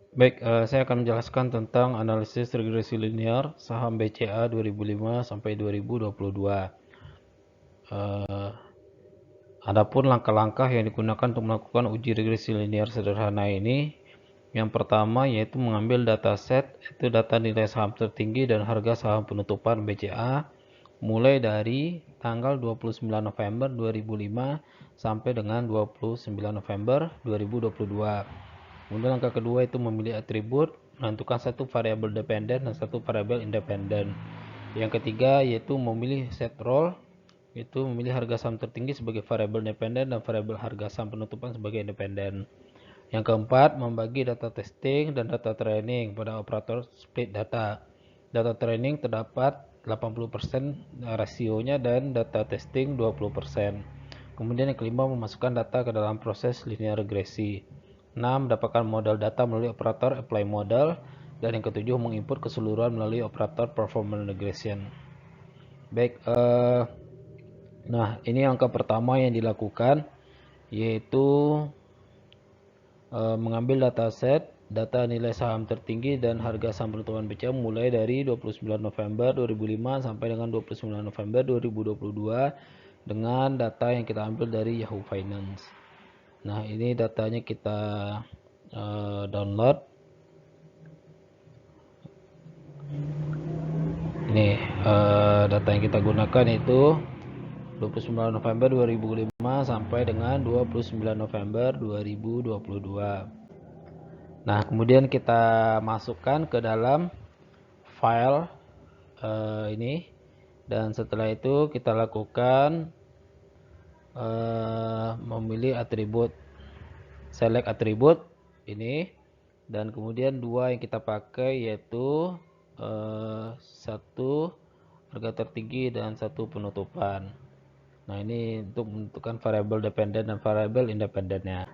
Baik, saya akan menjelaskan tentang analisis regresi linear saham BCA 2005 sampai 2022. Adapun langkah-langkah yang digunakan untuk melakukan uji regresi linear sederhana ini, yang pertama yaitu mengambil dataset, itu data nilai saham tertinggi dan harga saham penutupan BCA mulai dari tanggal 29 November 2005 sampai dengan 29 November 2022. Kemudian langkah kedua itu memilih atribut, menentukan satu variabel dependen dan satu variabel independen. Yang ketiga yaitu memilih set role, yaitu memilih harga saham tertinggi sebagai variabel dependen dan variabel harga saham penutupan sebagai independen. Yang keempat, membagi data testing dan data training pada operator split data. Data training terdapat 80% rasionya dan data testing 20%. Kemudian yang kelima, memasukkan data ke dalam proses linear regresi. 6. Dapatkan model data melalui operator apply model. Dan yang ketujuh, menginput keseluruhan melalui operator performance regression. Baik, nah ini angka pertama yang dilakukan, yaitu mengambil dataset data nilai saham tertinggi dan harga saham penutupan BCA mulai dari 29 November 2005 sampai dengan 29 November 2022 dengan data yang kita ambil dari Yahoo Finance. Nah, ini datanya kita download. Ini data yang kita gunakan itu 29 November 2005 sampai dengan 29 November 2022. Nah, kemudian kita masukkan ke dalam file ini, dan setelah itu kita lakukan memilih atribut, select atribut ini, dan kemudian dua yang kita pakai yaitu satu harga tertinggi dan satu penutupan. Nah, ini untuk menentukan variabel dependen dan variabel independennya.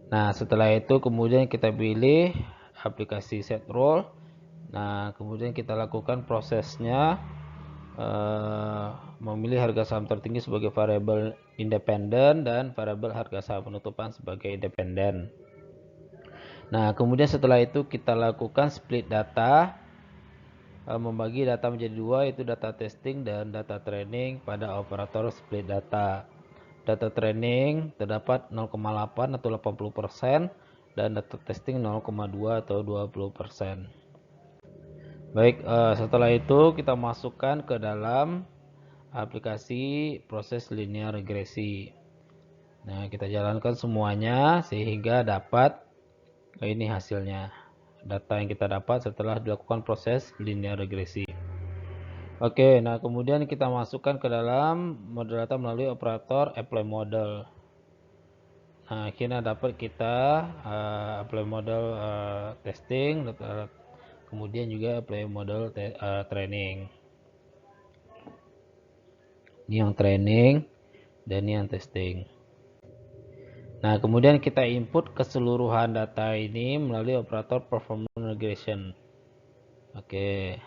Nah, setelah itu kemudian kita pilih aplikasi set role. Nah, kemudian kita lakukan prosesnya, memilih harga saham tertinggi sebagai variabel independen dan variabel harga saham penutupan sebagai independen. Nah, kemudian setelah itu kita lakukan split data, membagi data menjadi dua, yaitu data testing dan data training pada operator split data. Data training terdapat 0,8 atau 80% dan data testing 0,2 atau 20%. Baik, setelah itu kita masukkan ke dalam aplikasi proses linear regresi. Nah, kita jalankan semuanya sehingga dapat ini hasilnya. Data yang kita dapat setelah dilakukan proses linear regresi. Oke, nah kemudian kita masukkan ke dalam model data melalui operator apply model. Nah, akhirnya dapat kita apply model testing, kemudian juga apply model training. Ini yang training dan ini yang testing. Nah, kemudian kita input keseluruhan data ini melalui operator performance regression. Oke.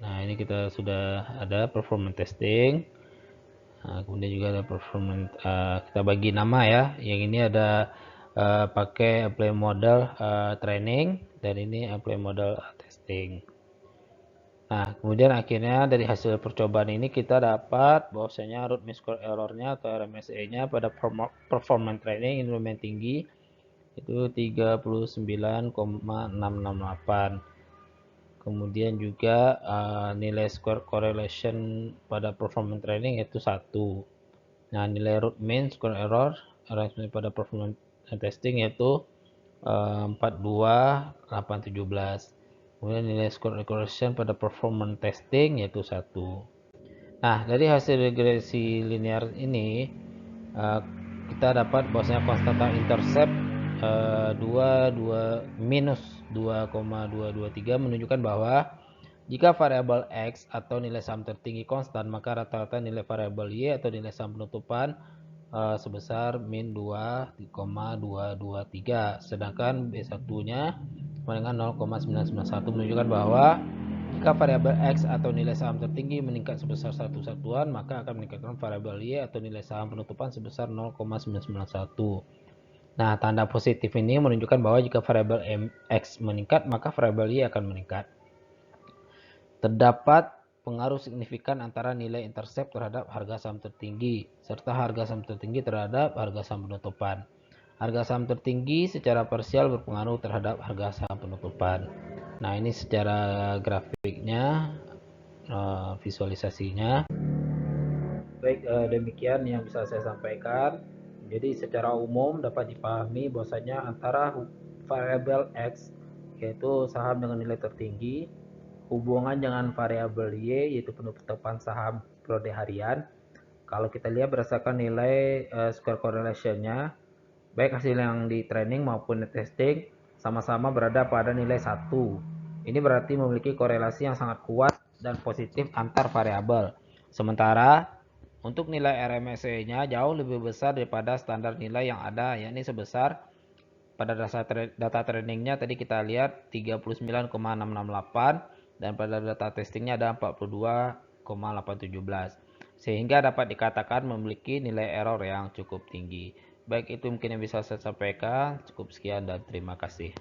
Nah, ini kita sudah ada performance testing. Nah, kemudian juga ada performance, kita bagi nama ya. Yang ini ada pakai apply model training dan ini apply model testing. Nah, kemudian akhirnya dari hasil percobaan ini kita dapat bahwasanya root mean square error-nya atau RMSE-nya pada performance training ini lumayan tinggi, itu 39,668. Kemudian juga nilai square correlation pada performance training yaitu 1. Nah, nilai root mean square error pada performance testing yaitu 42817. Kemudian nilai square regression pada performance testing yaitu 1. Nah, dari hasil regresi linear ini kita dapat bahwasanya konstanta intercept 2,223 menunjukkan bahwa jika variabel X atau nilai saham tertinggi konstan, maka rata-rata nilai variabel Y atau nilai saham penutupan sebesar min 2,223. Sedangkan B1-nya dengan 0,991 menunjukkan bahwa jika variabel X atau nilai saham tertinggi meningkat sebesar 1 satuan, maka akan meningkatkan variabel Y atau nilai saham penutupan sebesar 0,991. Nah, tanda positif ini menunjukkan bahwa jika variabel X meningkat, maka variabel Y akan meningkat. Terdapat pengaruh signifikan antara nilai intercept terhadap harga saham tertinggi, serta harga saham tertinggi terhadap harga saham penutupan. Harga saham tertinggi secara parsial berpengaruh terhadap harga saham penutupan. Nah, ini secara grafiknya, visualisasinya. Baik, demikian yang bisa saya sampaikan. Jadi secara umum dapat dipahami bahwasanya antara variabel X, yaitu saham dengan nilai tertinggi, hubungan dengan variabel Y, yaitu penutupan saham periode harian. Kalau kita lihat berdasarkan nilai square correlation-nya, baik hasil yang di training maupun di testing sama-sama berada pada nilai 1. Ini berarti memiliki korelasi yang sangat kuat dan positif antar variabel. Sementara untuk nilai RMSE-nya jauh lebih besar daripada standar nilai yang ada, yakni sebesar pada data trainingnya tadi kita lihat 39,668 dan pada data testingnya ada 42,817. Sehingga dapat dikatakan memiliki nilai error yang cukup tinggi. Baik, itu mungkin yang bisa saya sampaikan. Cukup sekian dan terima kasih.